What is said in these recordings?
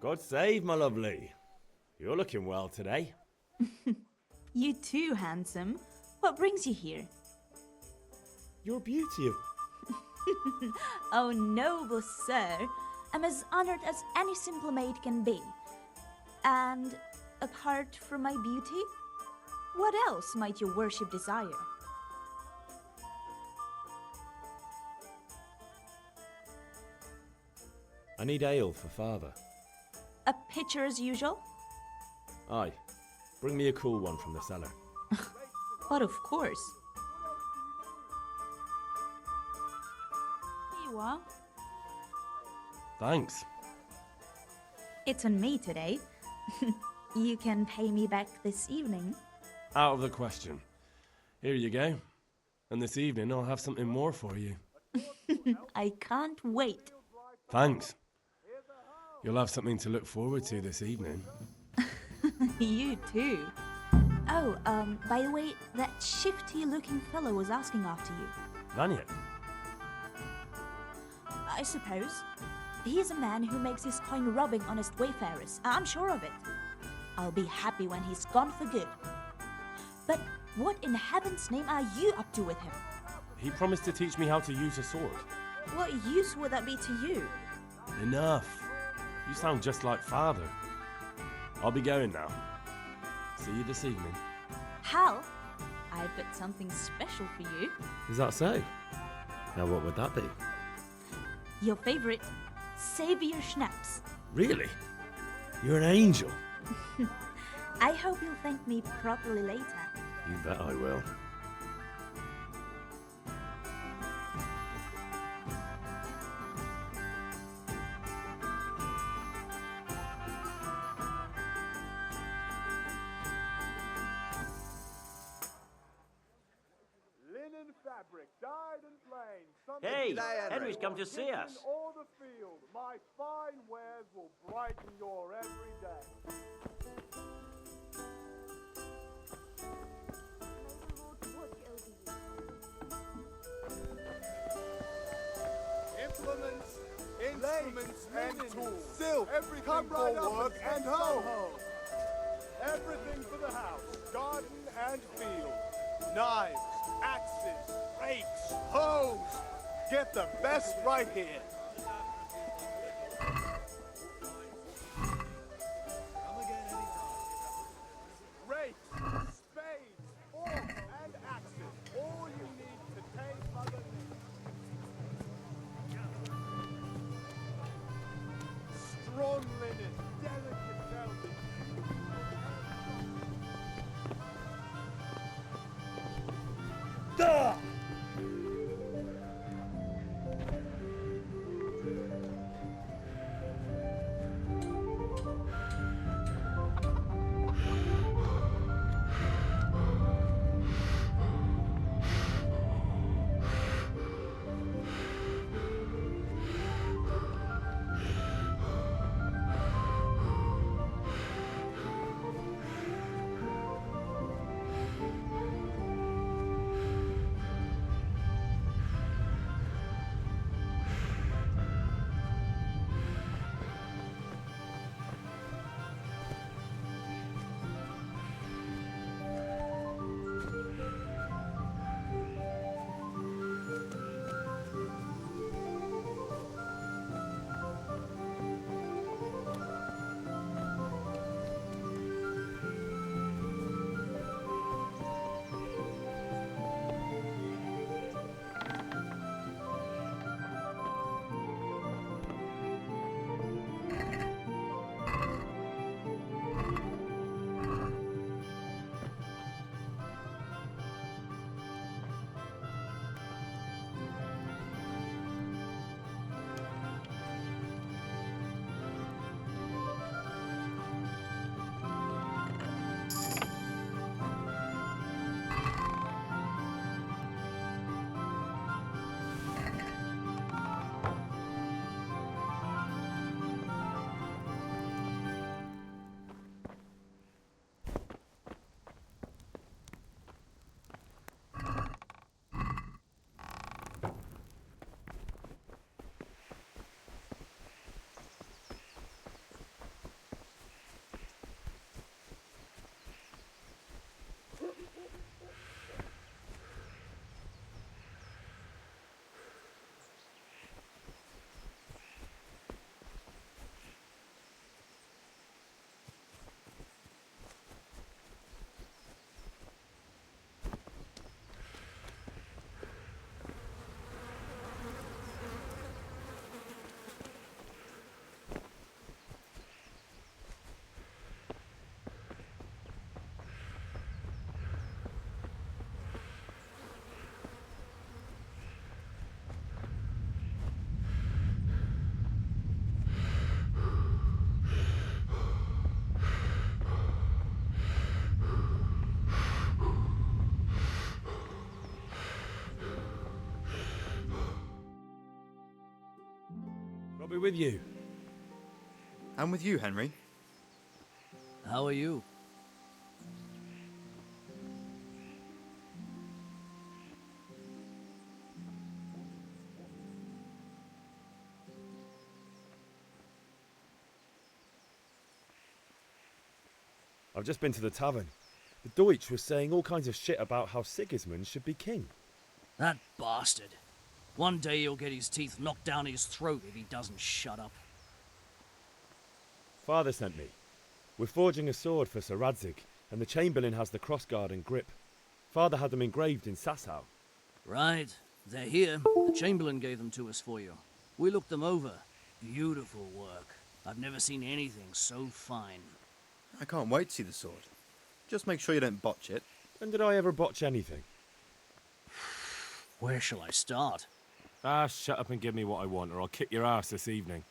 God save, my lovely. You're looking well today. You too, handsome. What brings you here? Your beauty of... Oh, noble sir. I'm as honored as any simple maid can be. And apart from my beauty, what else might your worship desire? I need ale for father. A pitcher as usual? Aye. Bring me a cool one from the cellar. But of course. Here you are. Thanks. It's on me today. You can pay me back this evening. Out of the question. Here you go. And this evening I'll have something more for you. I can't wait. Thanks. You'll have something to look forward to this evening. You too. Oh, by the way, that shifty-looking fellow was asking after you. Vanya? I suppose. He is a man who makes his coin robbing honest wayfarers. I'm sure of it. I'll be happy when he's gone for good. But what in heaven's name are you up to with him? He promised to teach me how to use a sword. What use would that be to you? Enough. You sound just like father. I'll be going now. See you this evening. Hal, I've got something special for you. Is that so? Now what would that be? Your favorite, Savior Schnapps. Really? You're an angel. I hope you'll thank me properly later. You bet I will. Hey, Henry's come to see us. All the field, my fine wares will brighten your every day. Implements, instruments, and tools. Silk, everything for work and home. Everything for the house, garden and field. Knives, axes, rakes, hoes. Get the best right here. Rakes, spades, forks, and axes. All you need to take Mother Nature. Strong linen, delicate velvet. We're with you. And with you, Henry. How are you? I've just been to the tavern. The Deutsch was saying all kinds of shit about how Sigismund should be king. That bastard. One day he'll get his teeth knocked down his throat if he doesn't shut up. Father sent me. We're forging a sword for Sir Radzig, and the Chamberlain has the crossguard and grip. Father had them engraved in Sasau. Right. They're here. The Chamberlain gave them to us for you. We looked them over. Beautiful work. I've never seen anything so fine. I can't wait to see the sword. Just make sure you don't botch it. When did I ever botch anything? Where shall I start? Ah, shut up and give me what I want, or I'll kick your ass this evening.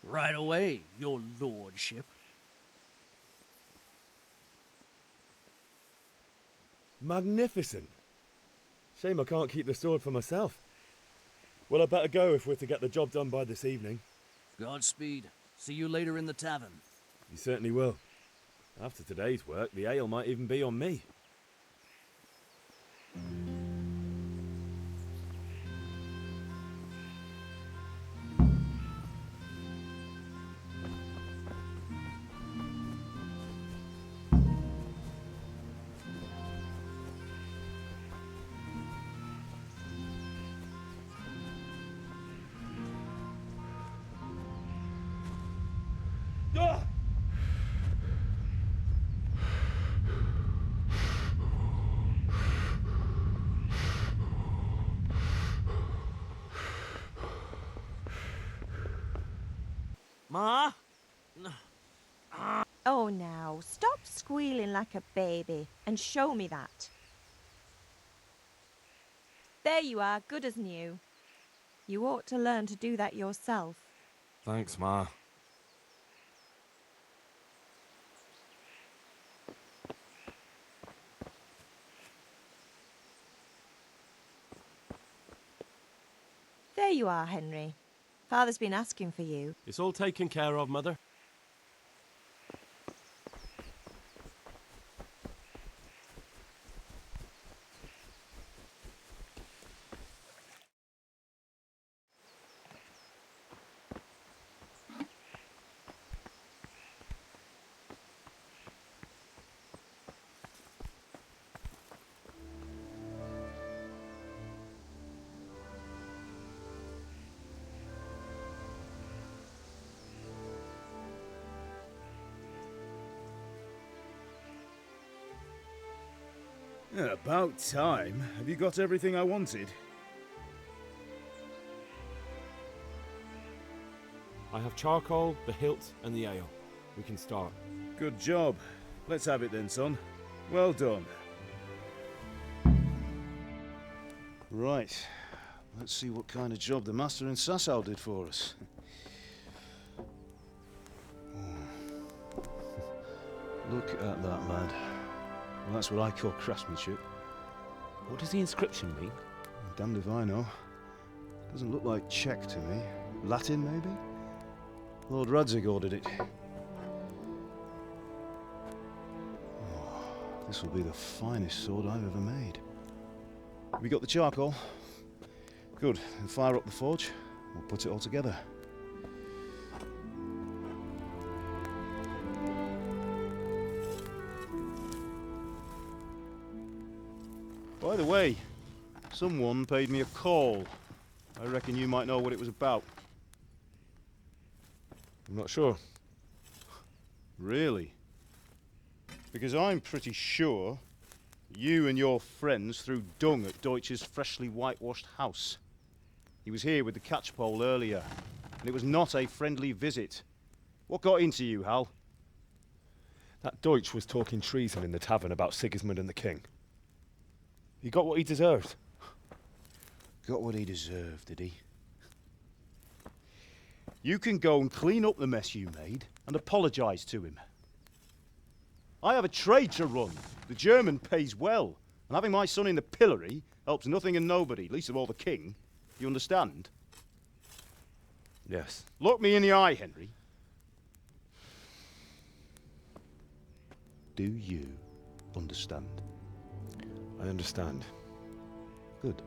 Right away, your lordship. Magnificent. Shame I can't keep the sword for myself. Well, I better go if we're to get the job done by this evening. Godspeed. See you later in the tavern. You certainly will. After today's work, the ale might even be on me. Ma? Oh, now, stop squealing like a baby and show me that. There you are, good as new. You ought to learn to do that yourself. Thanks, Ma. There you are, Henry. Father's been asking for you. It's all taken care of, Mother. About time. Have you got everything I wanted? I have charcoal, the hilt, and the ale. We can start. Good job. Let's have it then, son. Well done. Right. Let's see what kind of job the master in Sasau did for us. Look at that, lad. Well, that's what I call craftsmanship. What does the inscription mean? Damned if I know. Doesn't look like Czech to me. Latin, maybe? Lord Radzig ordered it. Oh, this will be the finest sword I've ever made. Have you got the charcoal? Good. Then fire up the forge. We'll put it all together. By the way, someone paid me a call. I reckon you might know what it was about. I'm not sure. Really? Because I'm pretty sure you and your friends threw dung at Deutsch's freshly whitewashed house. He was here with the catchpole earlier, and it was not a friendly visit. What got into you, Hal? That Deutsch was talking treason in the tavern about Sigismund and the king. He got what he deserved. Got what he deserved, did he? You can go and clean up the mess you made and apologise to him. I have a trade to run. The German pays well, and having my son in the pillory helps nothing and nobody, least of all the king. You understand? Yes. Look me in the eye, Henry. Do you understand? I understand. Good.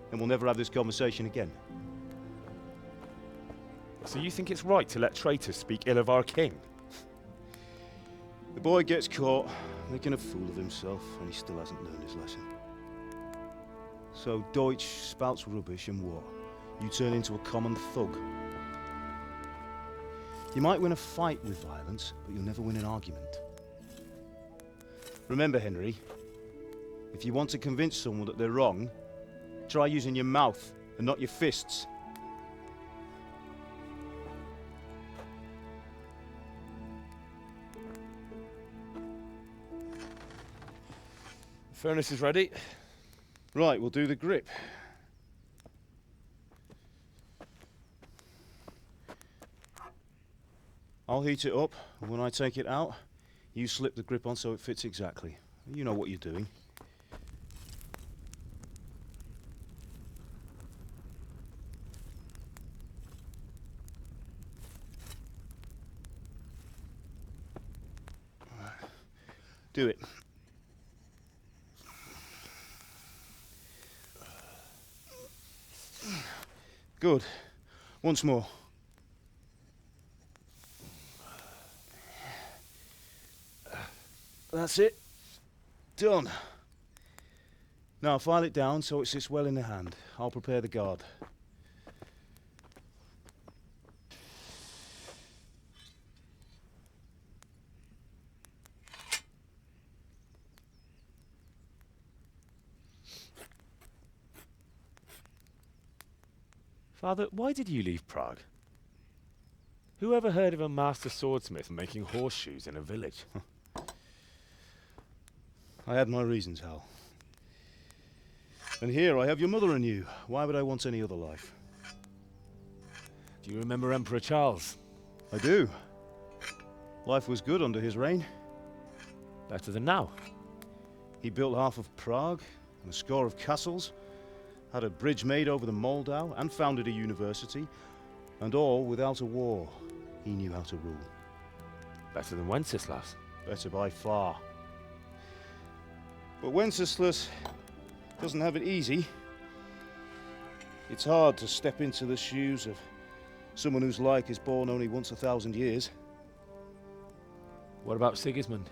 Then we'll never have this conversation again. So you think it's right to let traitors speak ill of our king? The boy gets caught, making a fool of himself, and he still hasn't learned his lesson. So Deutsch spouts rubbish, and what? You turn into a common thug. You might win a fight with violence, but you'll never win an argument. Remember, Henry, if you want to convince someone that they're wrong, try using your mouth and not your fists. The furnace is ready. Right, we'll do the grip. I'll heat it up, and when I take it out, you slip the grip on so it fits exactly. You know what you're doing. Do it. Good. Once more. That's it. Done. Now file it down so it sits well in the hand. I'll prepare the guard. Father, why did you leave Prague? Who ever heard of a master swordsmith making horseshoes in a village? I had my reasons, Hal. And here I have your mother and you. Why would I want any other life? Do you remember Emperor Charles? I do. Life was good under his reign. Better than now. He built half of Prague and a score of castles, had a bridge made over the Moldau, and founded a university, and all without a war. He knew how to rule. Better than Wenceslas. Better by far. But Wenceslas doesn't have it easy. It's hard to step into the shoes of someone whose like is born only once 1,000 years. What about Sigismund?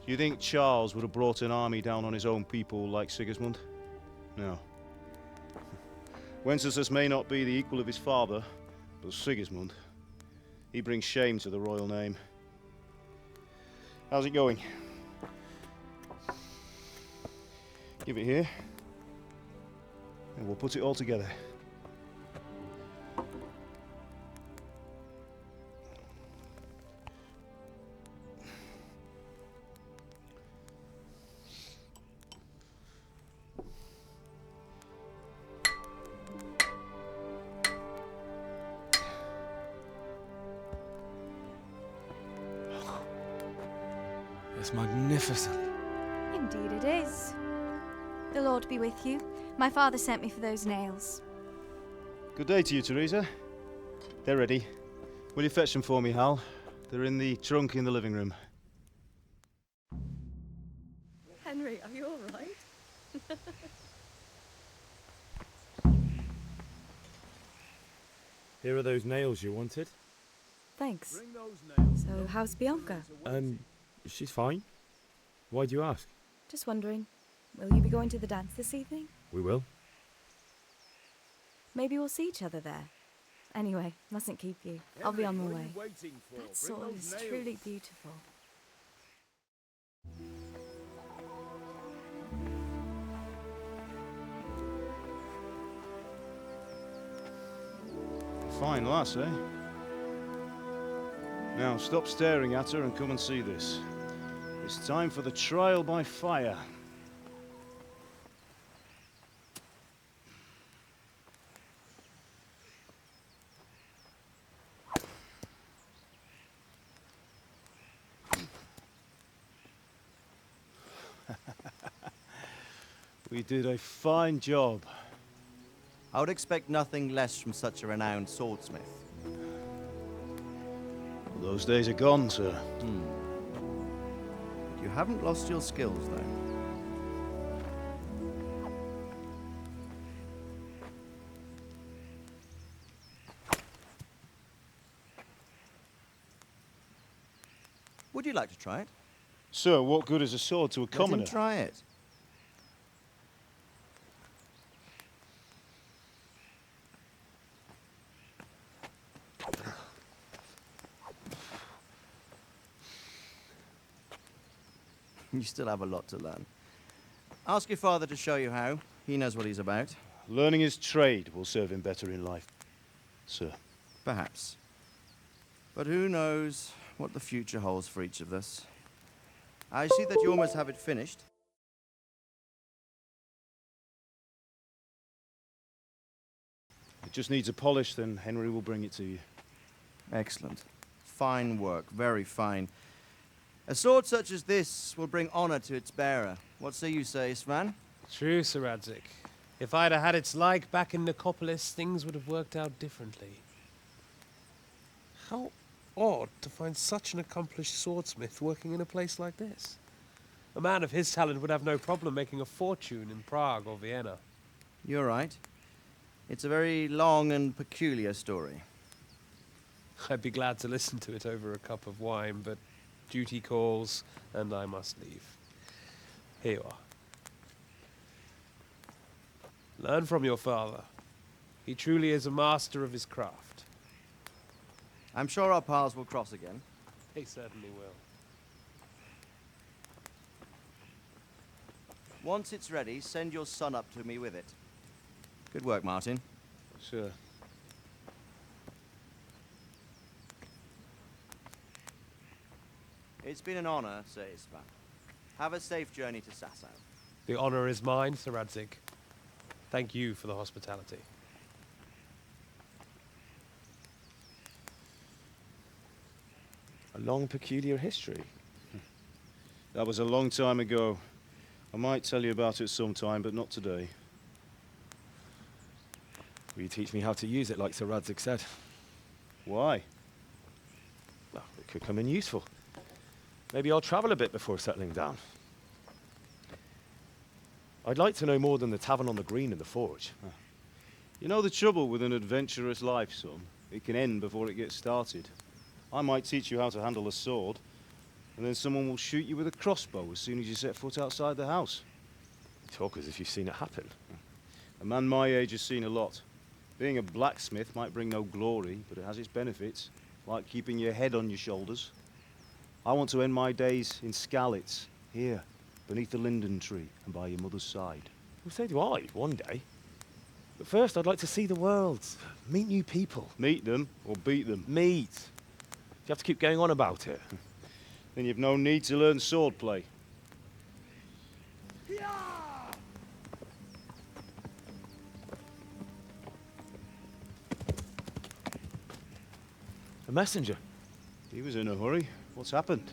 Do you think Charles would have brought an army down on his own people like Sigismund? No. Wenceslas may not be the equal of his father, but Sigismund, he brings shame to the royal name. How's it going? Give it here, and we'll put it all together. It's magnificent. Indeed it is. The Lord be with you. My father sent me for those nails. Good day to you, Teresa. They're ready. Will you fetch them for me, Hal? They're in the trunk in the living room. Henry, are you all right? Here are those nails you wanted. Thanks. Bring those nails. So, how's Bianca? She's fine. Why do you ask? Just wondering, will you be going to the dance this evening? We will. Maybe we'll see each other there. Anyway, mustn't keep you. I'll be on my way. That sword is truly beautiful. Fine lass, eh? Now stop staring at her and come and see this. It's time for the trial by fire. We did a fine job. I would expect nothing less from such a renowned swordsmith. Those days are gone, sir. You haven't lost your skills, though. Would you like to try it? Sir, what good is a sword to a commoner? Let him try it. You still have a lot to learn. Ask your father to show you how. He knows what he's about. Learning his trade will serve him better in life, sir. Perhaps. But who knows what the future holds for each of us. I see that you almost have it finished. It just needs a polish, then Henry will bring it to you. Excellent. Fine work, very fine. A sword such as this will bring honor to its bearer. What say you, Svan? True, Sir Radzig. If I'd have had its like back in Nicopolis, things would have worked out differently. How odd to find such an accomplished swordsmith working in a place like this. A man of his talent would have no problem making a fortune in Prague or Vienna. You're right. It's a very long and peculiar story. I'd be glad to listen to it over a cup of wine, but duty calls, and I must leave. Here you are. Learn from your father. He truly is a master of his craft. I'm sure our paths will cross again. He certainly will. Once it's ready, send your son up to me with it. Good work, Martin. Sir. It's been an honor, Sir Isvan. Have a safe journey to Sasau. The honor is mine, Sir Radzig. Thank you for the hospitality. A long, peculiar history. That was a long time ago. I might tell you about it sometime, but not today. Will you teach me how to use it like Sir Radzig said? Why? Well, it could come in useful. Maybe I'll travel a bit before settling down. I'd like to know more than the tavern on the green and the forge. You know the trouble with an adventurous life, son? It can end before it gets started. I might teach you how to handle a sword, and then someone will shoot you with a crossbow as soon as you set foot outside the house. You talk as if you've seen it happen. A man my age has seen a lot. Being a blacksmith might bring no glory, but it has its benefits, like keeping your head on your shoulders. I want to end my days in Skalitz, here, beneath the linden tree and by your mother's side. Well, so do I, one day. But first, I'd like to see the world, meet new people. Meet them or beat them? Meet. You have to keep going on about it. Then you've no need to learn swordplay. A messenger. He was in a hurry. What's happened?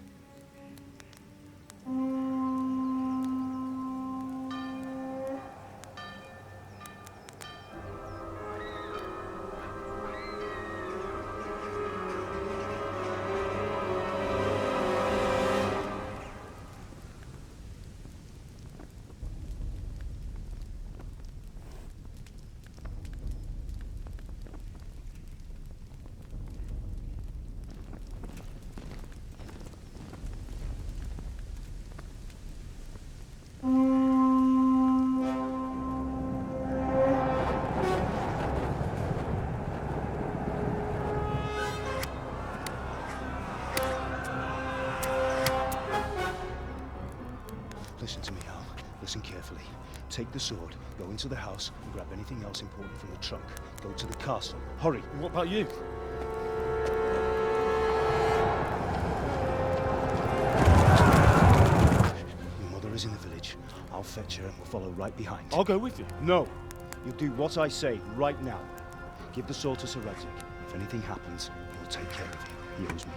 Listen to me, Al. Listen carefully. Take the sword, go into the house, and grab anything else important from the trunk. Go to the castle. Hurry! And what about you? Your mother is in the village. I'll fetch her and we'll follow right behind. I'll go with you. No! You'll do what I say right now. Give the sword to Sir Radzig. If anything happens, he'll take care of you. He owes me.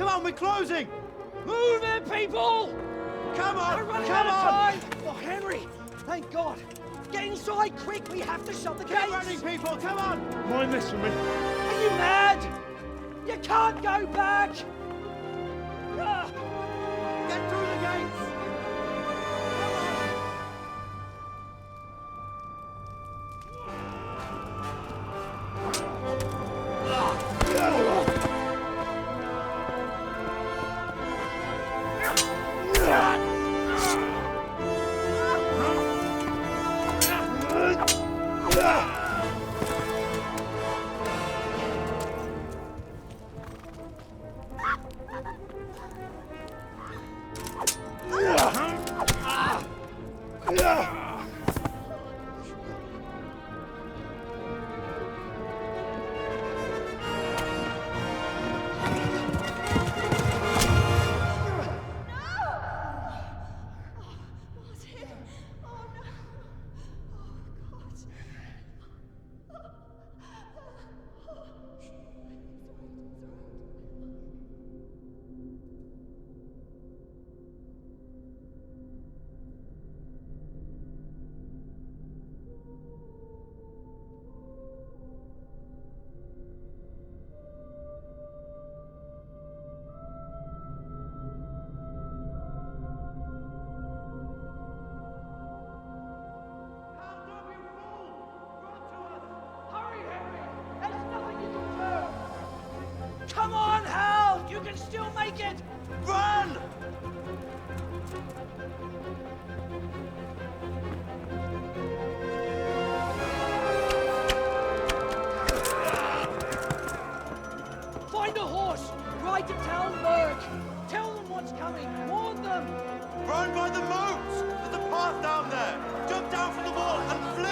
Come on, we're closing! Move it, people! Come on! We're running Come out of on! time! Oh, Henry! Thank God! Get inside, quick! We have to shut the gates! Keep running, people! Come on! Mind this for me. Are you mad? You can't go back! Ah! Get through the gates! Come on, Hal! You can still make it! Run! Find a horse! Ride to town, Burke! Tell them what's coming! Warn them! Run by the moats! There's a path down there! Jump down from the wall and flee!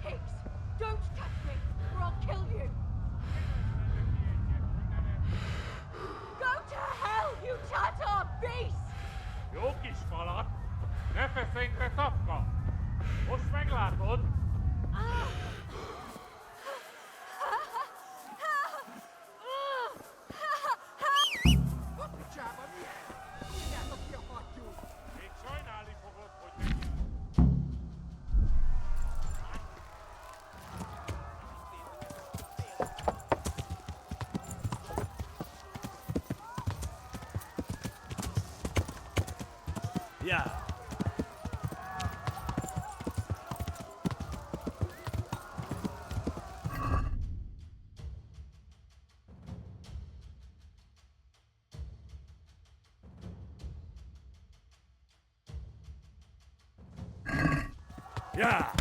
Pigs! Don't touch me, or I'll kill you! Go to hell, you Tatar beast! Jó kis falat, ne feszénk le szapka! Most meglátod! Még sajnálni fogod, hogy Yeah. Yeah.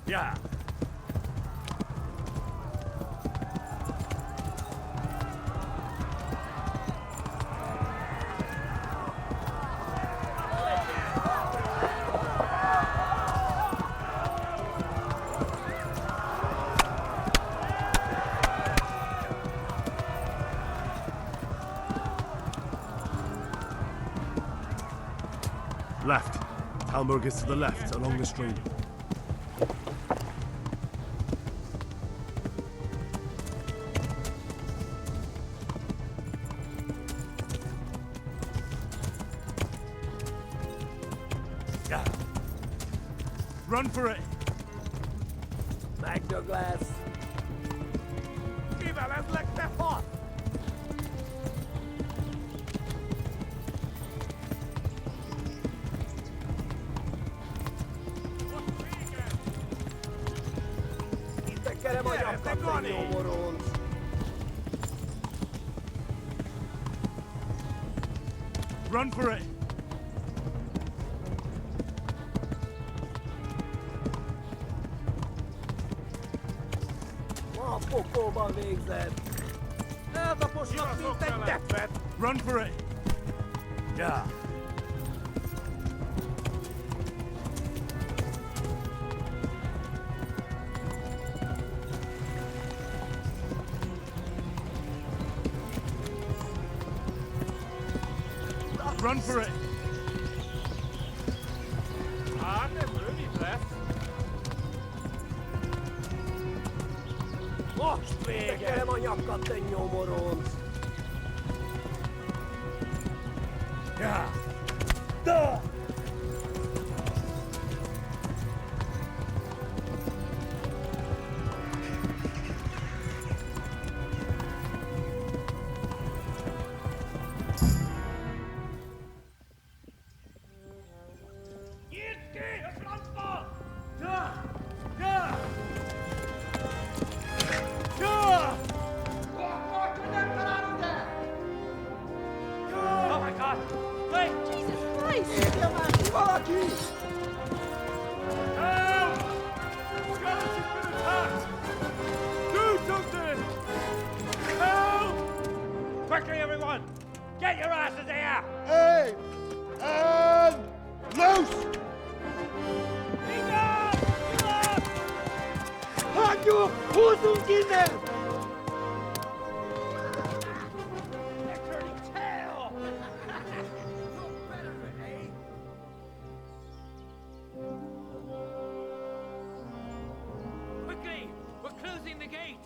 Yeah. Hamburg is to the left, along the stream. Yeah. Run for it! Back Douglas! Viva las Lectefort! Run for it! Run for it! Yeah. Run for it! Ah, det är Ruby Bless. Tekee man jakkatten jomorons. Yeah. Duh. Oh my god! Wait! Jesus Christ! Help! Skeleton's been attacked! Do something! Help! Quickly, everyone! Get your asses here! Hey! And loose! Hanju! Husum Kinder! They're turning tail! No better, eh? Quickly! We're closing the gate!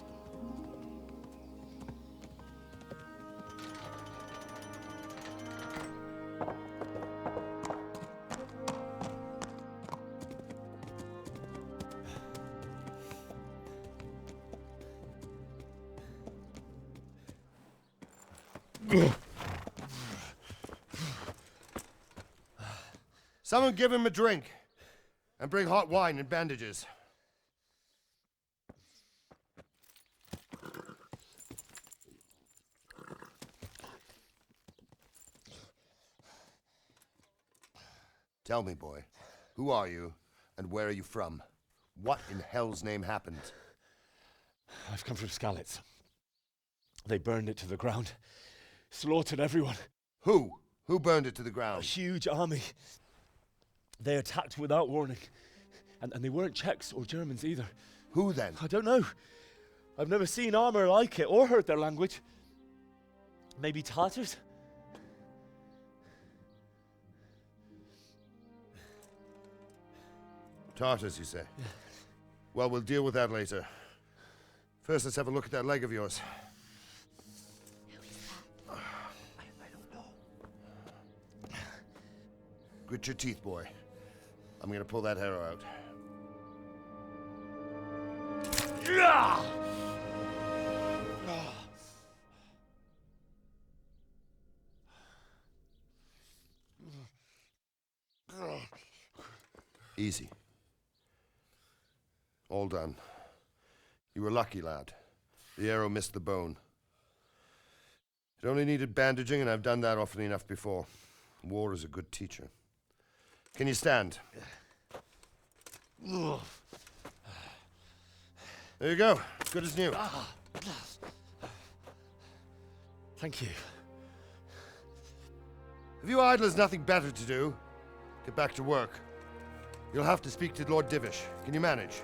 Someone give him a drink. And bring hot wine and bandages. Tell me, boy, who are you and where are you from? What in hell's name happened? I've come from Skalitz. They burned it to the ground. Slaughtered everyone. Who? Who burned it to the A ground? huge army. They attacked without warning. And they weren't Czechs or Germans either. Who then? I don't know. I've never seen armor like it or heard their language. Maybe Tatars? Tartars, you say? Yeah. Well, we'll deal with that later. First, let's have a look at that leg of yours. Who is that? I don't know. Grit your teeth, boy. I'm gonna pull that arrow out. Easy. All done. You were lucky, lad. The arrow missed the bone. It only needed bandaging, and I've done that often enough before. War is a good teacher. Can you stand? There you go. Good as new. Thank you. Have you idlers nothing better to do? Get back to work. You'll have to speak to Lord Divish. Can you manage?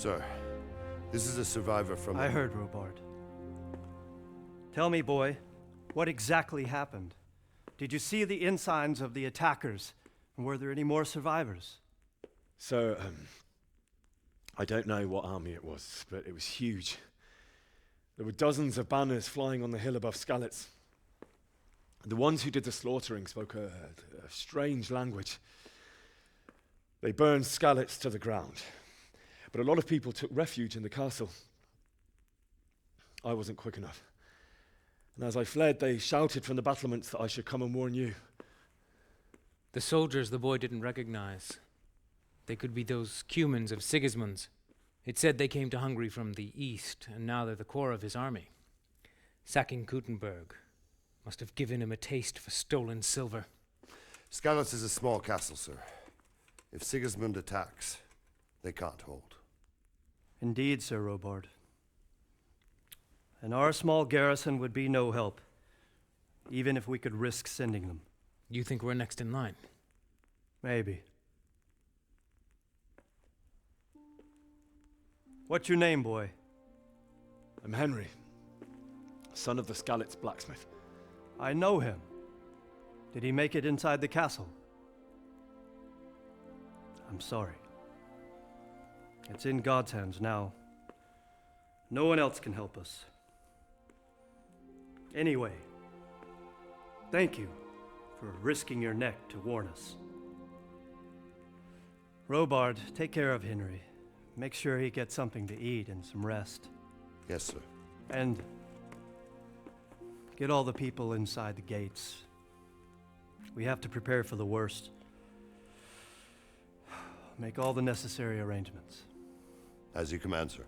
Sir, this is a survivor from... I heard, Robard. Tell me, boy, what exactly happened? Did you see the ensigns of the attackers? And were there any more survivors? So, I don't know what army it was, but it was huge. There were dozens of banners flying on the hill above Skalitz. The ones who did the slaughtering spoke a strange language. They burned Skalitz to the ground, but a lot of people took refuge in the castle. I wasn't quick enough. And as I fled, they shouted from the battlements that I should come and warn you. The soldiers the boy didn't recognize. They could be those Cumans of Sigismund's. It said they came to Hungary from the east, and now they're the core of his army. Sacking Kuttenberg must have given him a taste for stolen silver. Skalitz is a small castle, sir. If Sigismund attacks, they can't hold. Indeed, Sir Robard. And our small garrison would be no help, even if we could risk sending them. You think we're next in line? Maybe. What's your name, boy? I'm Henry, son of the Skalitz blacksmith. I know him. Did he make it inside the castle? I'm sorry. It's in God's hands now. No one else can help us. Anyway, thank you for risking your neck to warn us. Robard, take care of Henry. Make sure he gets something to eat and some rest. Yes, sir. And get all the people inside the gates. We have to prepare for the worst. Make all the necessary arrangements. As you command, sir.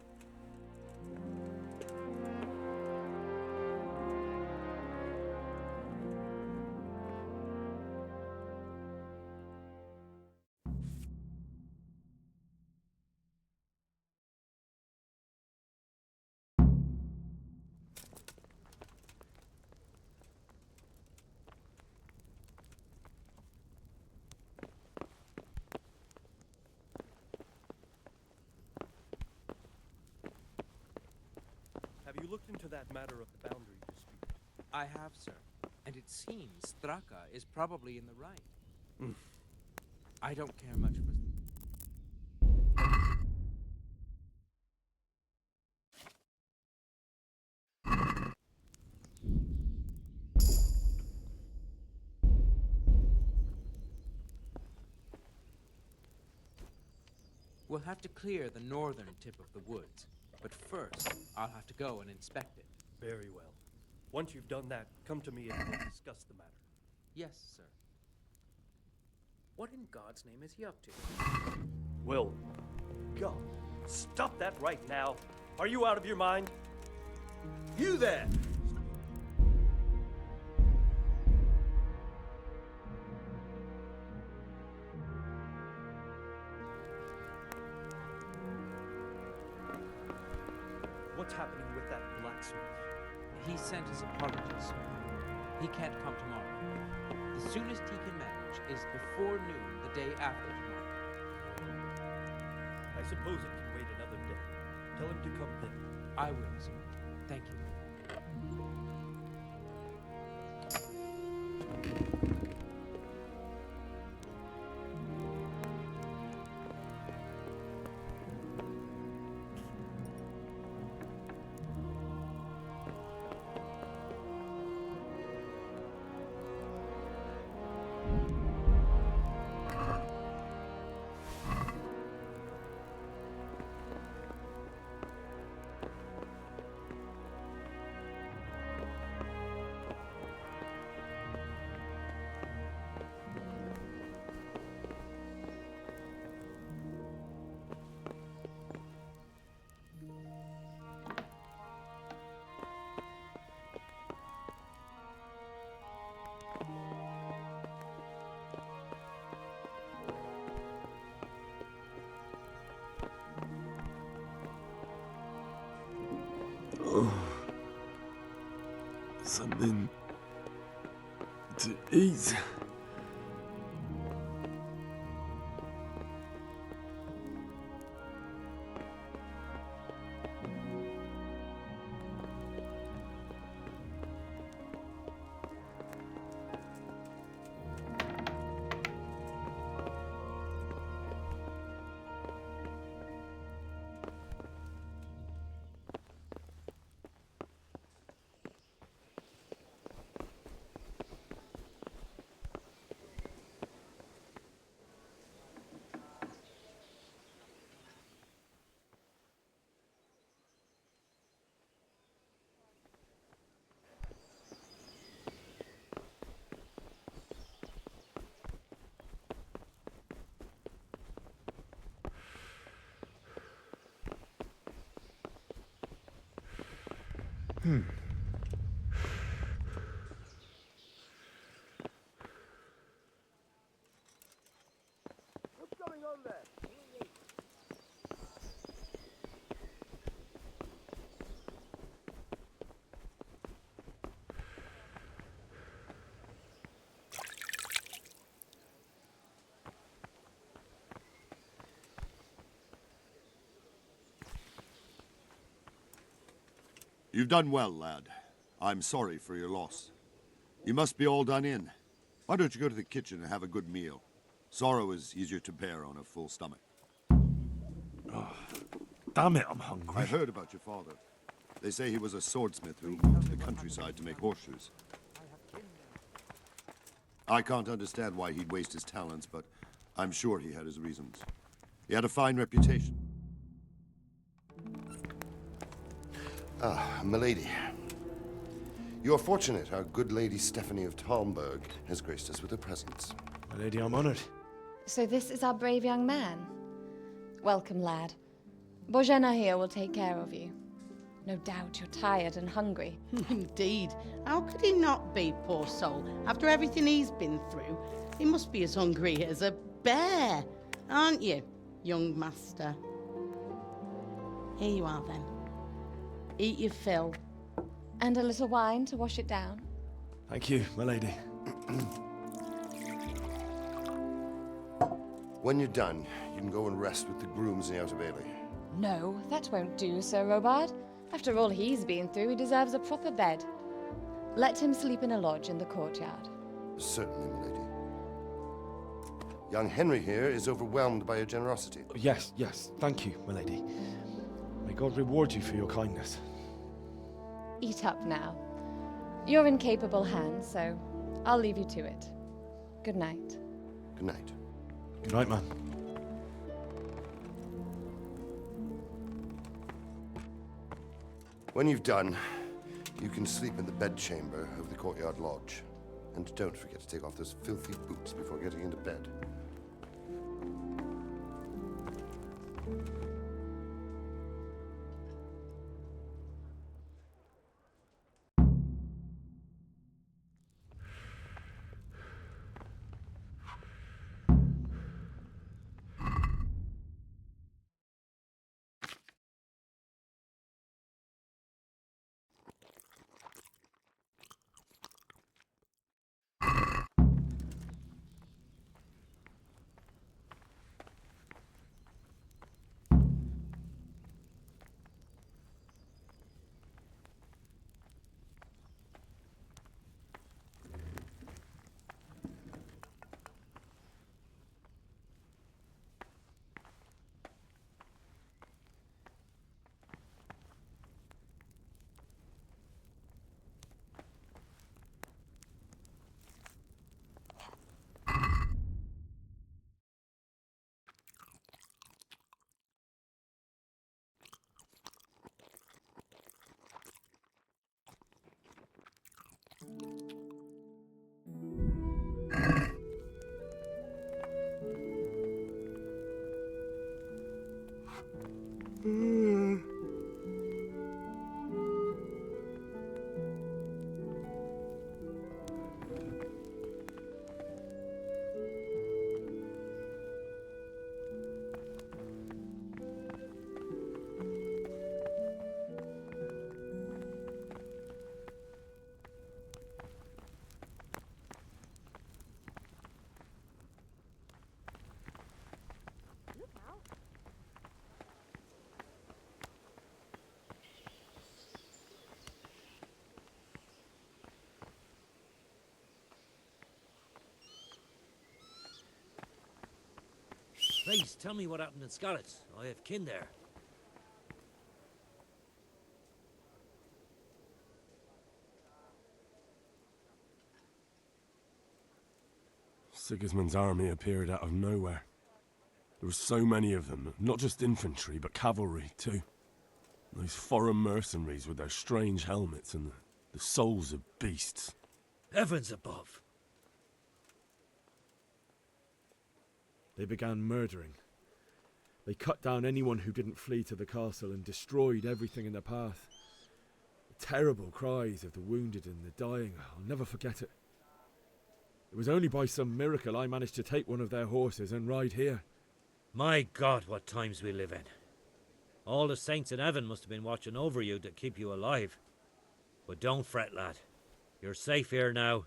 Have you looked into that matter of the boundary dispute? I have, sir. And it seems Straka is probably in the right. I don't care much for... We'll have to clear the northern tip of the woods. But first, I'll have to go and inspect it. Very well. Once you've done that, come to me and we'll discuss the matter. Yes, sir. What in God's name is he up to? Will, go. Stop that right now. Are you out of your mind? You there! What's happening with that blacksmith? He sent his apologies, sir. He can't come tomorrow. The soonest he can manage is before noon the day after tomorrow. I suppose it can wait another day. Tell him to come then. I will, sir. Thank you. Something to eat. What's going on there? You've done well, lad. I'm sorry for your loss. You must be all done in. Why don't you go to the kitchen and have a good meal? Sorrow is easier to bear on a full stomach. Oh, damn it, I'm hungry. I heard about your father. They say he was a swordsmith who moved to the countryside to make horseshoes. I can't understand why he'd waste his talents, but I'm sure he had his reasons. He had a fine reputation. Ah, milady. You are fortunate our good lady Stephanie of Talmberg has graced us with her presence. Milady, I'm honored. So this is our brave young man. Welcome, lad. Bojena here will take care of you. No doubt you're tired and hungry. Indeed. How could he not be, poor soul? After everything he's been through, he must be as hungry as a bear, aren't you, young master? Here you are, then. Eat your fill. And a little wine to wash it down. Thank you, milady. When you're done, you can go and rest with the grooms in the Outer Bailey. No, that won't do, Sir Robard. After all he's been through, he deserves a proper bed. Let him sleep in a lodge in the courtyard. Certainly, milady. Young Henry here is overwhelmed by your generosity. Yes, yes, thank you, milady. May God reward you for your kindness. Eat up now. You're in capable hands, so I'll leave you to it. Good night. Good night. Good night, man. When you've done, you can sleep in the bedchamber of the courtyard lodge. And don't forget to take off those filthy boots before getting into bed. Please, tell me what happened in Scarlet. I have kin there. Sigismund's army appeared out of nowhere. There were so many of them, not just infantry, but cavalry, too. Those foreign mercenaries with their strange helmets and the souls of beasts. Heavens above! They began murdering. They cut down anyone who didn't flee to the castle and destroyed everything in their path. The terrible cries of the wounded and the dying, I'll never forget it. It was only by some miracle I managed to take one of their horses and ride here. My God, what times we live in. All the saints in heaven must have been watching over you to keep you alive. But don't fret, lad. You're safe here now.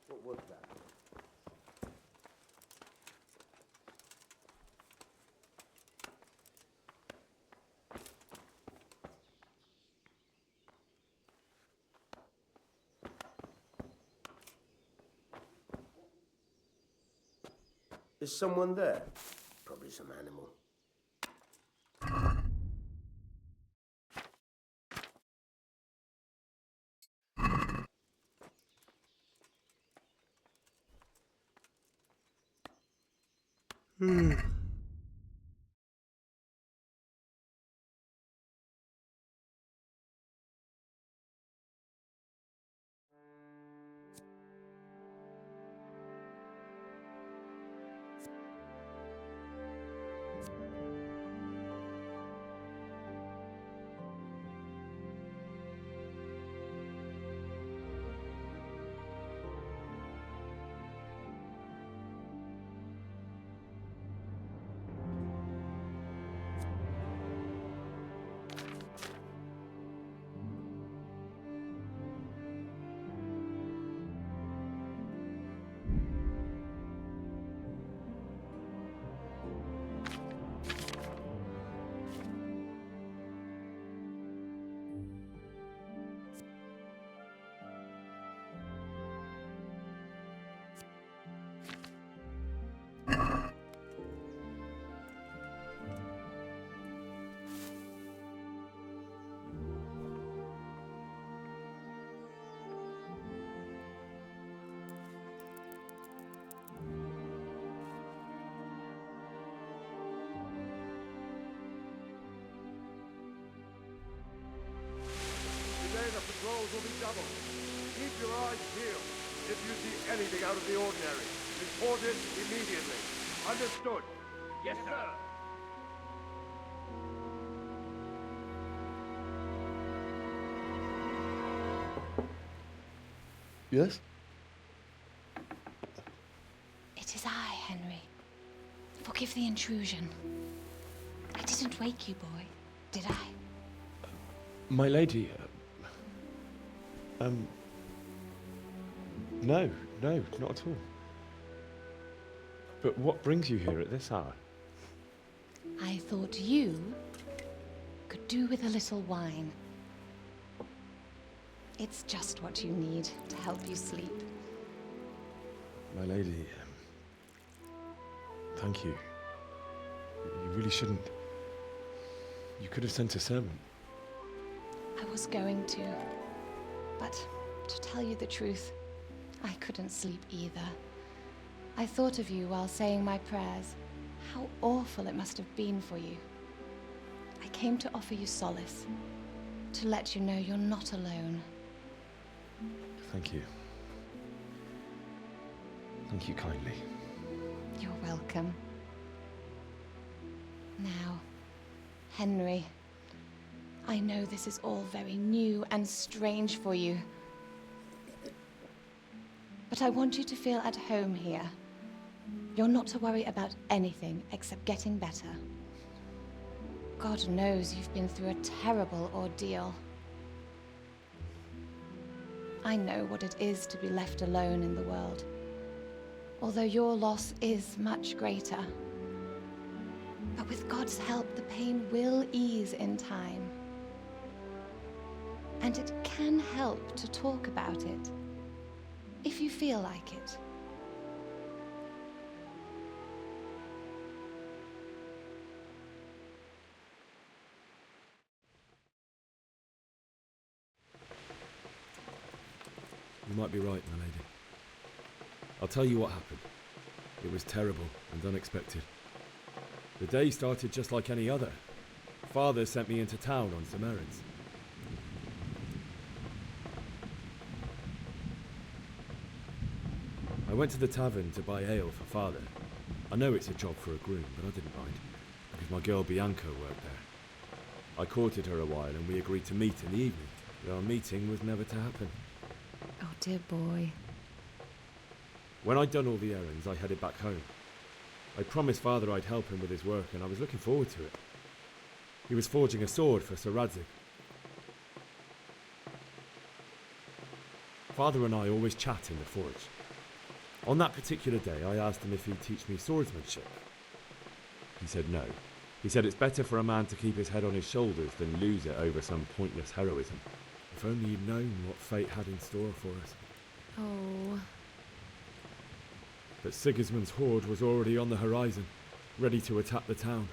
What was that? Is someone there? Probably some animal. Today the patrols will be doubled. Keep your eyes peeled. If you see anything out of the ordinary, report it immediately. Understood? Yes, sir. Yes? It is I, Henry. Forgive the intrusion. I didn't wake you, boy, did I? My lady, no, not at all. But what brings you here at this hour? I thought you could do with a little wine. It's just what you need to help you sleep. My lady, thank you. You really shouldn't. You could have sent a servant. I was going to, but to tell you the truth, I couldn't sleep either. I thought of you while saying my prayers. How awful it must have been for you. I came to offer you solace, to let you know you're not alone. Thank you. Thank you kindly. You're welcome. Now, Henry, I know this is all very new and strange for you, but I want you to feel at home here. You're not to worry about anything except getting better. God knows you've been through a terrible ordeal. I know what it is to be left alone in the world. Although your loss is much greater. But with God's help, the pain will ease in time. And it can help to talk about it, if you feel like it. You might be right, my lady. I'll tell you what happened. It was terrible and unexpected. The day started just like any other. Father sent me into town on some errands. I went to the tavern to buy ale for Father. I know it's a job for a groom, but I didn't mind, because my girl Bianca worked there. I courted her a while and we agreed to meet in the evening, but our meeting was never to happen. Oh, dear boy. When I'd done all the errands, I headed back home. I promised Father I'd help him with his work, and I was looking forward to it. He was forging a sword for Sir Radzig. Father and I always chat in the forge. On that particular day, I asked him if he'd teach me swordsmanship. He said no. He said it's better for a man to keep his head on his shoulders than lose it over some pointless heroism. If only he'd known what fate had in store for us. Oh. But Sigismund's horde was already on the horizon, ready to attack the town.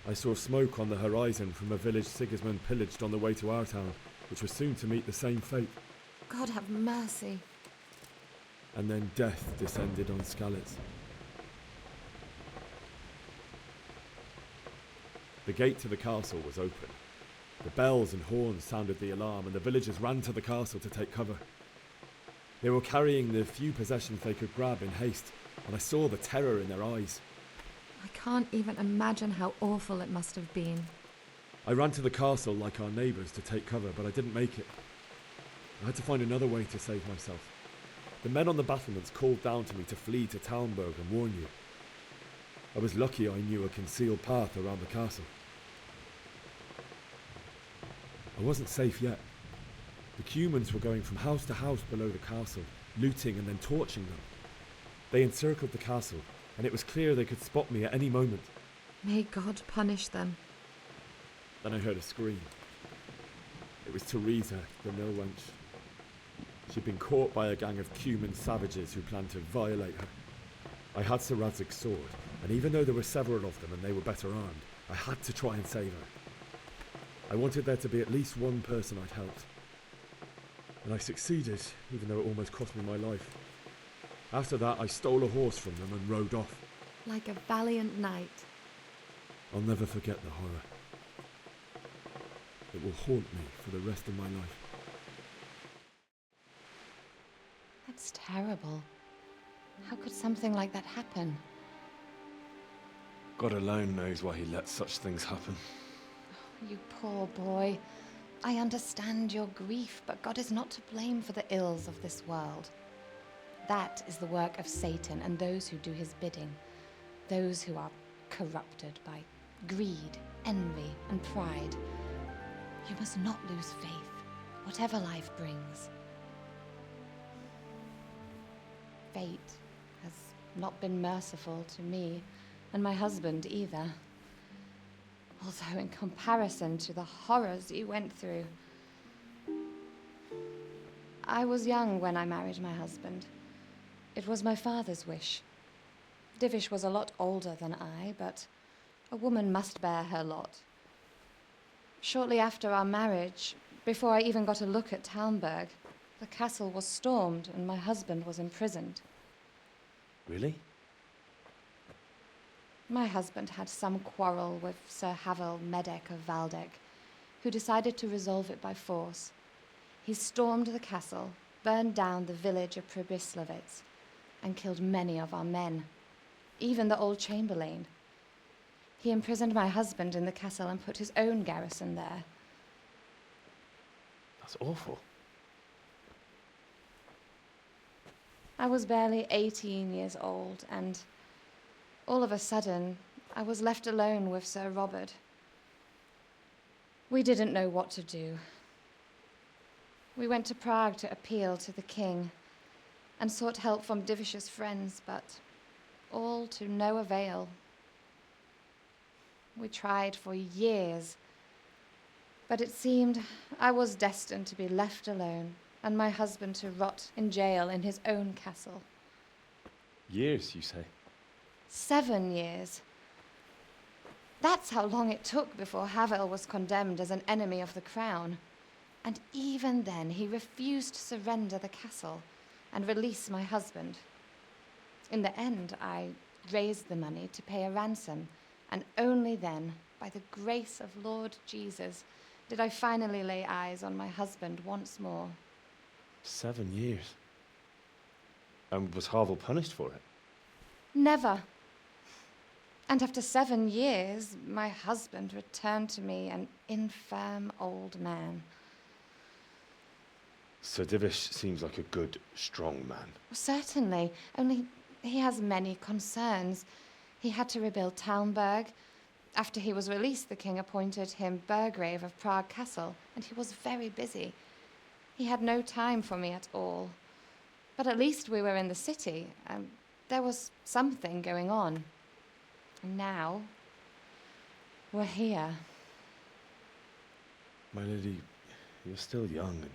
I saw smoke on the horizon from a village Sigismund pillaged on the way to our town, which was soon to meet the same fate. God have mercy. And then death descended on Skalitz. The gate to the castle was open. The bells and horns sounded the alarm, and the villagers ran to the castle to take cover. They were carrying the few possessions they could grab in haste, and I saw the terror in their eyes. I can't even imagine how awful it must have been. I ran to the castle like our neighbours to take cover, but I didn't make it. I had to find another way to save myself. The men on the battlements called down to me to flee to Talmberg and warn you. I was lucky I knew a concealed path around the castle. I wasn't safe yet. The Cumans were going from house to house below the castle, looting and then torching them. They encircled the castle, and it was clear they could spot me at any moment. May God punish them. Then I heard a scream. It was Teresa, the mill wench. She'd been caught by a gang of Cuman savages who planned to violate her. I had Sir Radzig's sword, and even though there were several of them and they were better armed, I had to try and save her. I wanted there to be at least one person I'd helped. And I succeeded, even though it almost cost me my life. After that, I stole a horse from them and rode off. Like a valiant knight. I'll never forget the horror. It will haunt me for the rest of my life. That's terrible. How could something like that happen? God alone knows why he lets such things happen. You poor boy. I understand your grief, but God is not to blame for the ills of this world. That is the work of Satan and those who do his bidding. Those who are corrupted by greed, envy, and pride. You must not lose faith, whatever life brings. Fate has not been merciful to me, and my husband either. Although in comparison to the horrors you went through. I was young when I married my husband. It was my father's wish. Divish was a lot older than I, but a woman must bear her lot. Shortly after our marriage, before I even got a look at Talmberg, the castle was stormed and my husband was imprisoned. Really? My husband had some quarrel with Sir Havel Medek of Valdek, who decided to resolve it by force. He stormed the castle, burned down the village of Pribyslavitz, and killed many of our men, even the old chamberlain. He imprisoned my husband in the castle and put his own garrison there. That's awful. I was barely 18 years old, and all of a sudden, I was left alone with Sir Robert. We didn't know what to do. We went to Prague to appeal to the king and sought help from Divish's friends, but all to no avail. We tried for years, but it seemed I was destined to be left alone and my husband to rot in jail in his own castle. Years, you say? 7 years. That's how long it took before Havel was condemned as an enemy of the crown. And even then, he refused to surrender the castle and release my husband. In the end, I raised the money to pay a ransom, and only then, by the grace of Lord Jesus, did I finally lay eyes on my husband once more. 7 years? And was Havel punished for it? Never. And after 7 years, my husband returned to me an infirm old man. Sir Divish seems like a good, strong man. Certainly, only he has many concerns. He had to rebuild Talmberg. After he was released, the king appointed him Burgrave of Prague Castle, and he was very busy. He had no time for me at all. But at least we were in the city, and there was something going on. And now, we're here. My lady, you're still young and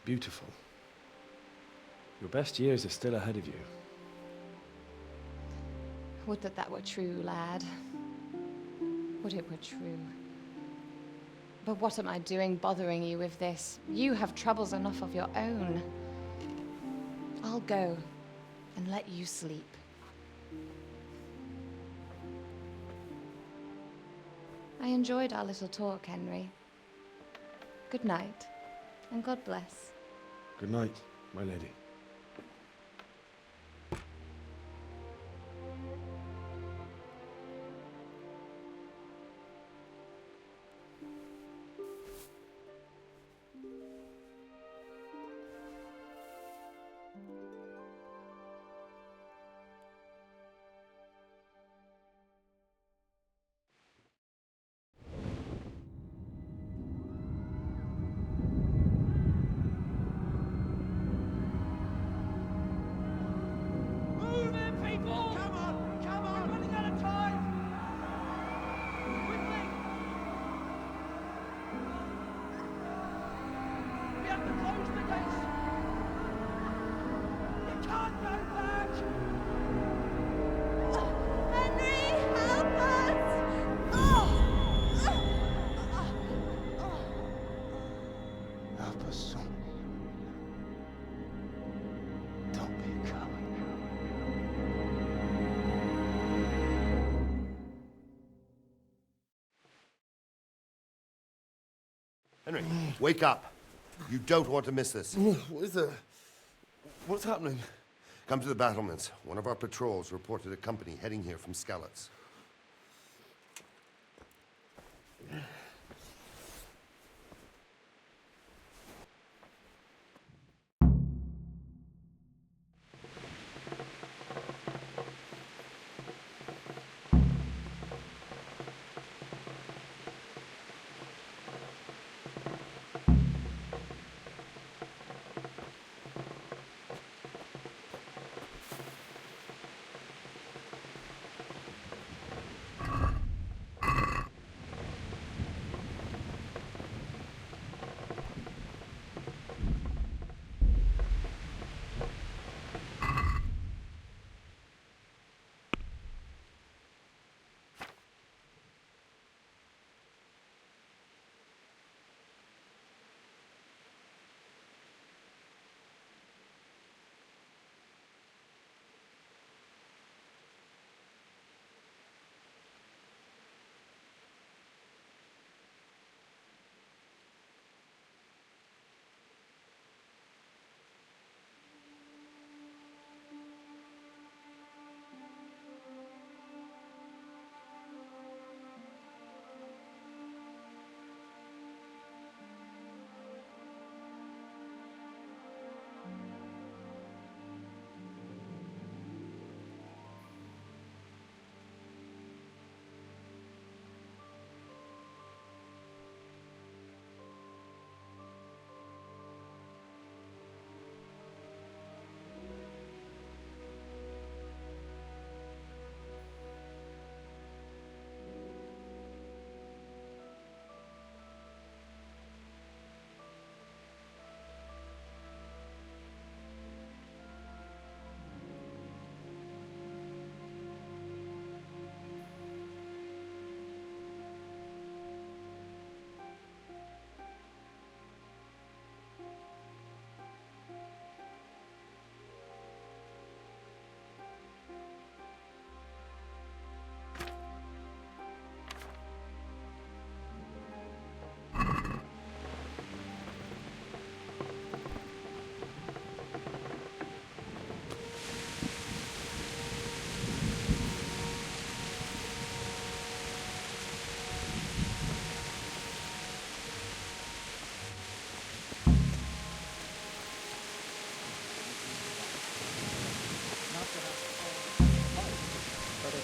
beautiful. Your best years are still ahead of you. Would that that were true, lad. Would it were true. But what am I doing bothering you with this? You have troubles enough of your own. I'll go and let you sleep. I enjoyed our little talk, Henry. Good night, and God bless. Good night, my lady. Henry, wake up. You don't want to miss this. What is it? What's happening? Come to the battlements. One of our patrols reported a company heading here from Skalitz.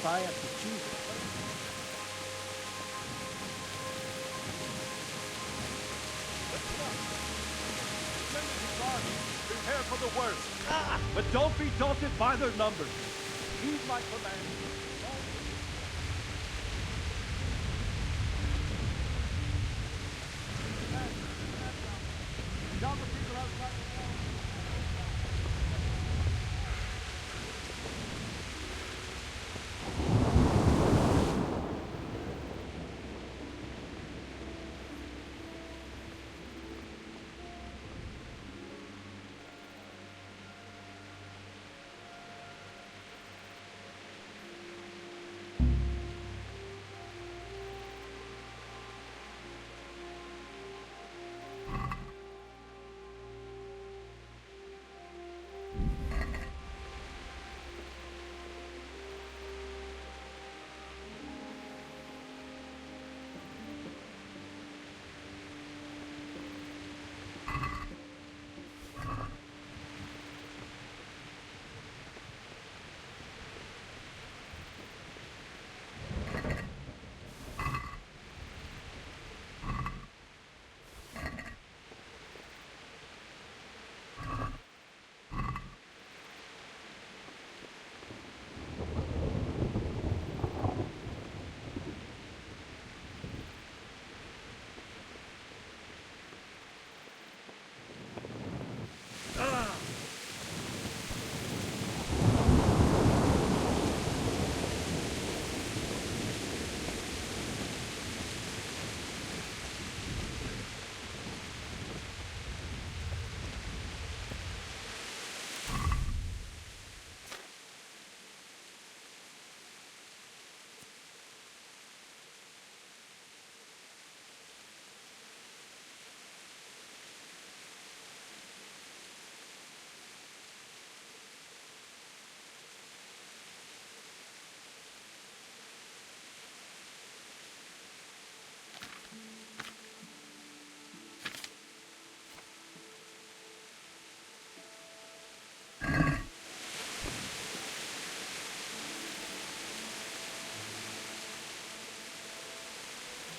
I had to choose it. Prepare for the worst. But don't be daunted by their numbers. Heed my command. Tell the people outside the wall.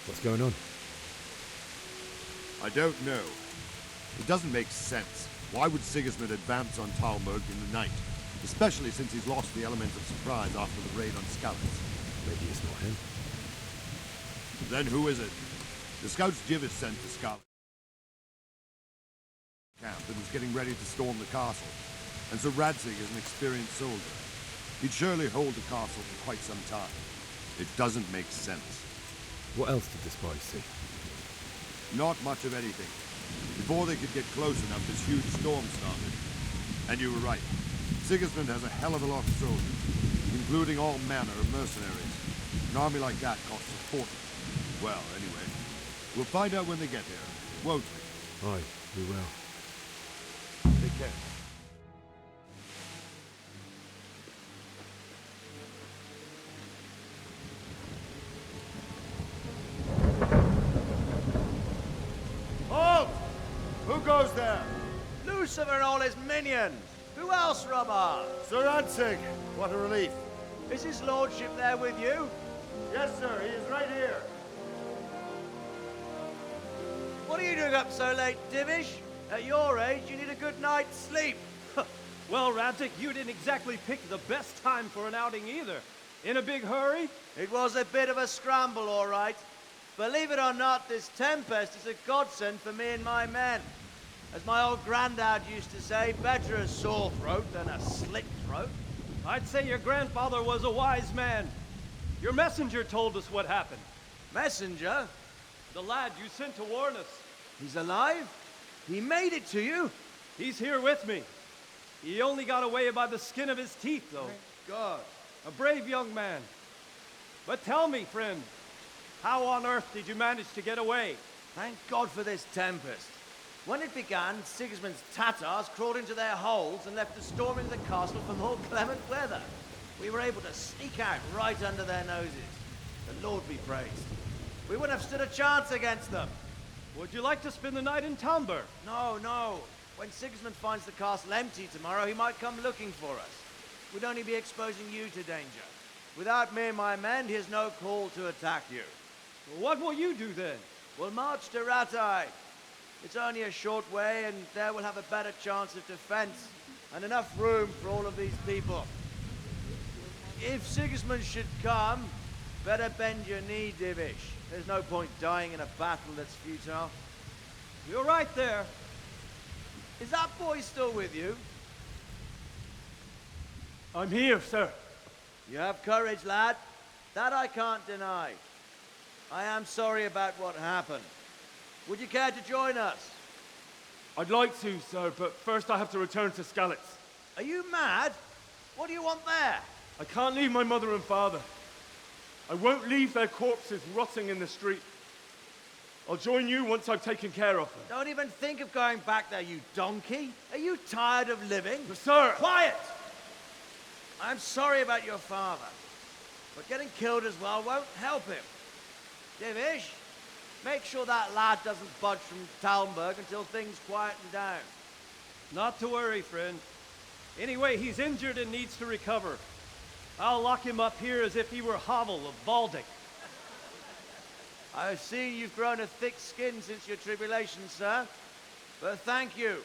What's going on? I don't know. It doesn't make sense. Why would Sigismund advance on Talmberg in the night? Especially since he's lost the element of surprise after the raid on Skalitz. Maybe it's not him. Then who is it? The scouts Jiv is sent to Skalitz camp and was getting ready to storm the castle. And Sir Radzig is an experienced soldier. He'd surely hold the castle for quite some time. It doesn't make sense. What else did the spies see? Not much of anything. Before they could get close enough, this huge storm started. And you were right. Sigismund has a hell of a lot of soldiers, including all manner of mercenaries. An army like that costs a fortune. Well, anyway, we'll find out when they get here, won't we? Aye, we will. Take care. Halt! Who goes there? Lucifer and all his minions. Who else, Robert? Sir Radzig, what a relief. Is his lordship there with you? Yes, sir, he is right here. What are you doing up so late, Divish? At your age, you need a good night's sleep. Well, Radzig, you didn't exactly pick the best time for an outing either. In a big hurry? It was a bit of a scramble, all right. Believe it or not, this tempest is a godsend for me and my men. As my old granddad used to say, better a sore throat than a slit throat. I'd say your grandfather was a wise man. Your messenger told us what happened. Messenger? The lad you sent to warn us. He's alive? He made it to you? He's here with me. He only got away by the skin of his teeth, though. Thank God. A brave young man. But tell me, friend, how on earth did you manage to get away? Thank God for this tempest. When it began, Sigismund's Tatars crawled into their holes and left us storming the castle for more clement weather. We were able to sneak out right under their noses. The Lord be praised. We wouldn't have stood a chance against them. Would you like to spend the night in Talmberg? No, no. When Sigismund finds the castle empty tomorrow, he might come looking for us. We'd only be exposing you to danger. Without me and my men, he has no call to attack you. Well, what will you do then? We'll march to Ratai. It's only a short way, and there we'll have a better chance of defense and enough room for all of these people. If Sigismund should come, better bend your knee, Divish. There's no point dying in a battle that's futile. You're right there. Is that boy still with you? I'm here, sir. You have courage, lad. That I can't deny. I am sorry about what happened. Would you care to join us? I'd like to, sir, but first I have to return to Skalitz. Are you mad? What do you want there? I can't leave my mother and father. I won't leave their corpses rotting in the street. I'll join you once I've taken care of them. Don't even think of going back there, you donkey. Are you tired of living? But, sir! Quiet! I'm sorry about your father, but getting killed as well won't help him. Divish, make sure that lad doesn't budge from Talmberg until things quieten down. Not to worry, friend. Anyway, he's injured and needs to recover. I'll lock him up here as if he were Havel of Baldic. I've seen you've grown a thick skin since your tribulation, sir. But thank you.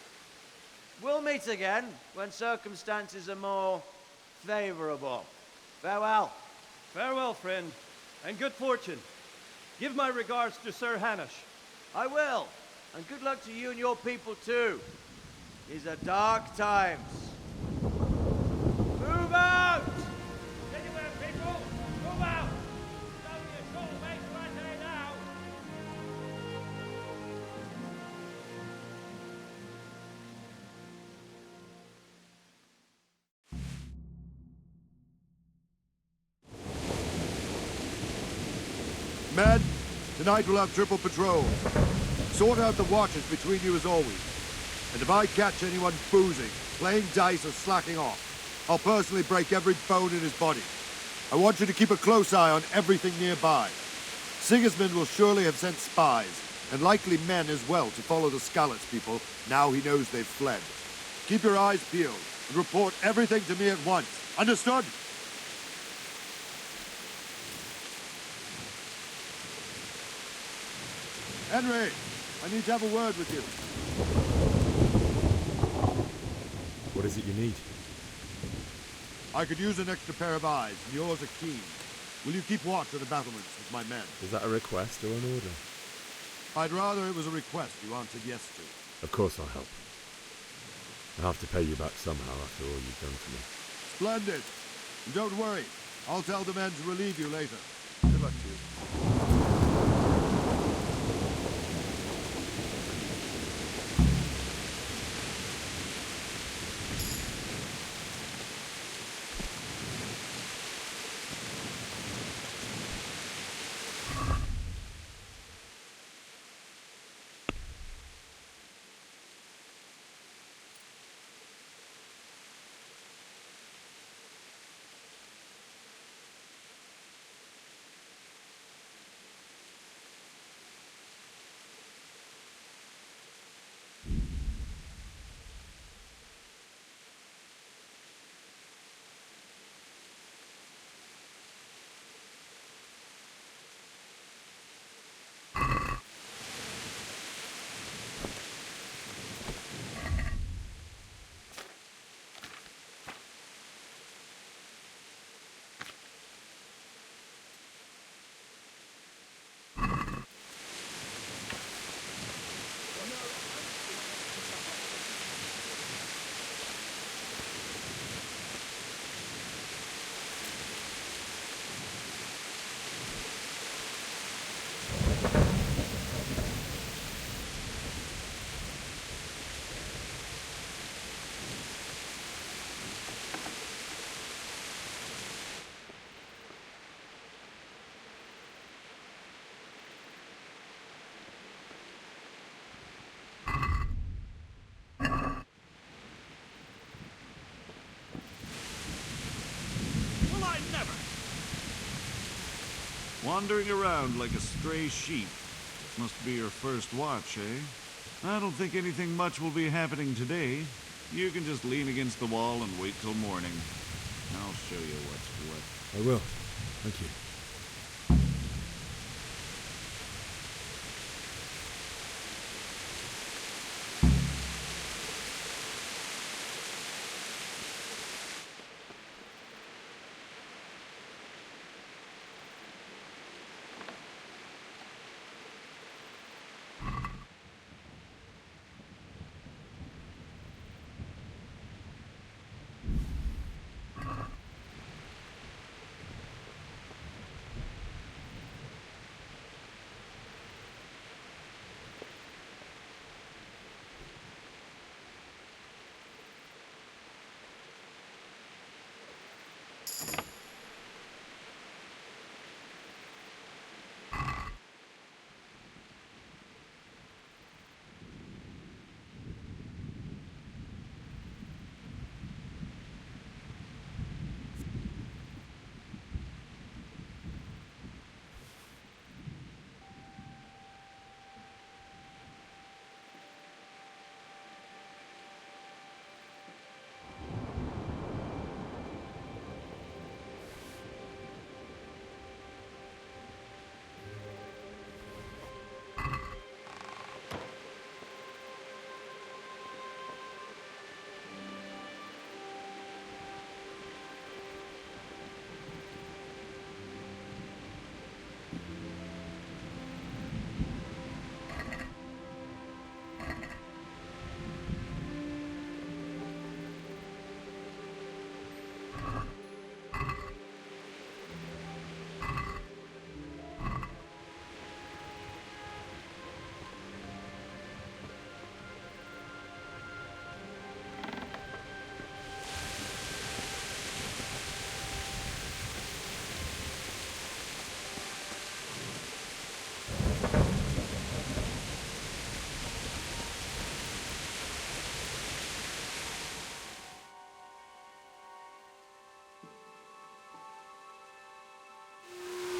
We'll meet again when circumstances are more favorable. Farewell. Farewell, friend, and good fortune. Give my regards to Sir Hanush. I will. And good luck to you and your people, too. These are dark times. Move out! Anywhere, people! Move out! It's only a short way to Ratai now! Men, tonight we'll have triple patrols. Sort out the watches between you as always. And if I catch anyone boozing, playing dice or slacking off, I'll personally break every bone in his body. I want you to keep a close eye on everything nearby. Sigismund will surely have sent spies, and likely men as well, to follow the Skalitz people now he knows they've fled. Keep your eyes peeled, and report everything to me at once. Understood? Henry, I need to have a word with you. What is it you need? I could use an extra pair of eyes, and yours are keen. Will you keep watch of the battlements with my men? Is that a request or an order? I'd rather it was a request you answered yes to. Of course I'll help. I'll have to pay you back somehow after all you've done for me. Splendid. And don't worry, I'll tell the men to relieve you later. Good luck to you. Wandering around like a stray sheep. Must be your first watch, eh? I don't think anything much will be happening today. You can just lean against the wall and wait till morning. I'll show you what's what. I will. Thank you.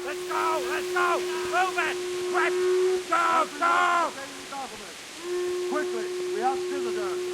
Let's go! Let's go! Move it! Quick! Go! Go! Quickly, we have visitors.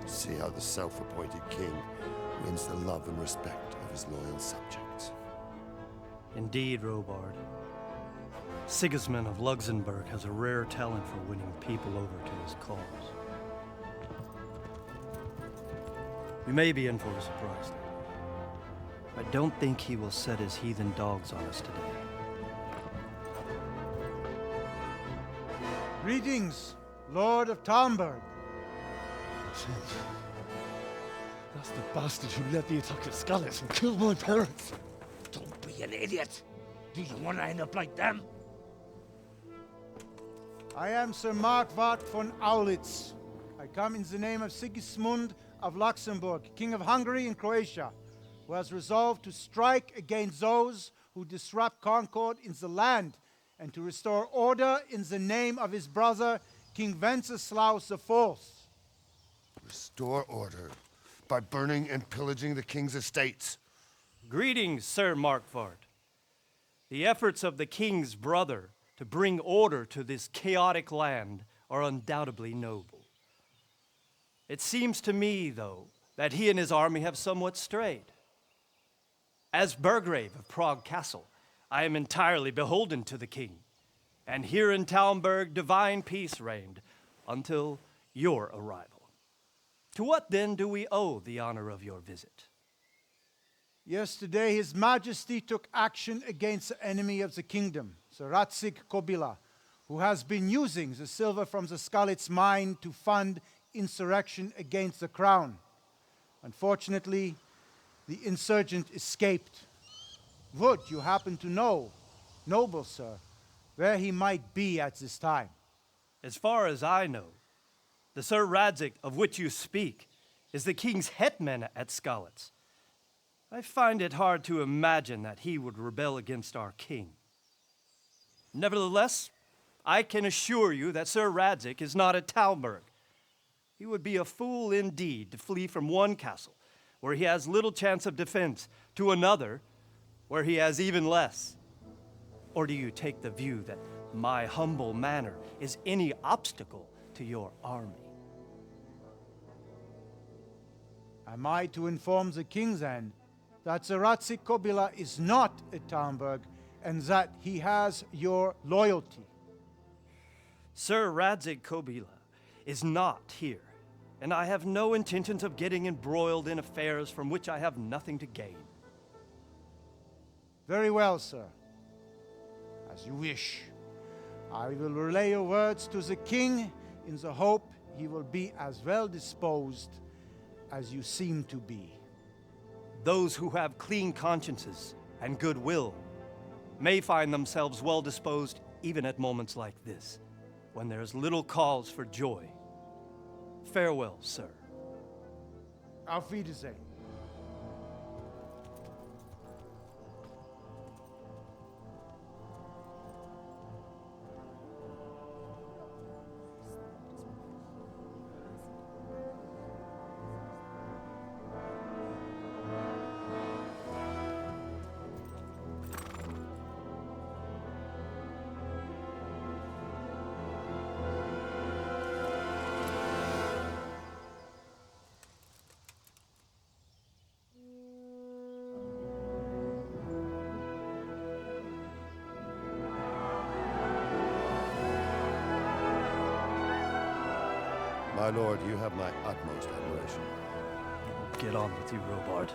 See how the self-appointed king wins the love and respect of his loyal subjects. Indeed, Robard. Sigismund of Luxembourg has a rare talent for winning people over to his cause. We may be in for a surprise, though. I don't think he will set his heathen dogs on us today. Greetings, Lord of Talmberg. That's the bastard who led the attack at Skalitz and killed my parents. Don't be an idiot. Do you want to end up like them? I am Sir Markwart von Aulitz. I come in the name of Sigismund of Luxembourg, King of Hungary and Croatia, who has resolved to strike against those who disrupt concord in the land and to restore order in the name of his brother, King Wenceslaus IV. Restore order by burning and pillaging the king's estates. Greetings, Sir Markwart. The efforts of the king's brother to bring order to this chaotic land are undoubtedly noble. It seems to me, though, that he and his army have somewhat strayed. As Burgrave of Prague Castle, I am entirely beholden to the king, and here in Talmberg divine peace reigned until your arrival. To what then do we owe the honor of your visit? Yesterday, His Majesty took action against the enemy of the kingdom, Sir Ratsig Kobila, who has been using the silver from the Skalitz mine to fund insurrection against the crown. Unfortunately, the insurgent escaped. Would you happen to know, noble sir, where he might be at this time? As far as I know, The Sir Radzik of which you speak is the king's hetman at Skalitz. I find it hard to imagine that he would rebel against our king. Nevertheless, I can assure you that Sir Radzik is not at Talmberg. He would be a fool indeed to flee from one castle, where he has little chance of defense, to another, where he has even less. Or do you take the view that my humble manor is any obstacle to your army? Am I to inform the king then that Sir Radzik Kobila is not at Talmberg and that he has your loyalty? Sir Radzik Kobila is not here, and I have no intentions of getting embroiled in affairs from which I have nothing to gain. Very well, sir. As you wish. I will relay your words to the king in the hope he will be as well disposed as you seem to be. Those who have clean consciences and goodwill may find themselves well disposed even at moments like this, when there is little cause for joy. Farewell, sir. Auf Wiedersehen. My lord, you have my utmost admiration. Get on with you, Robard.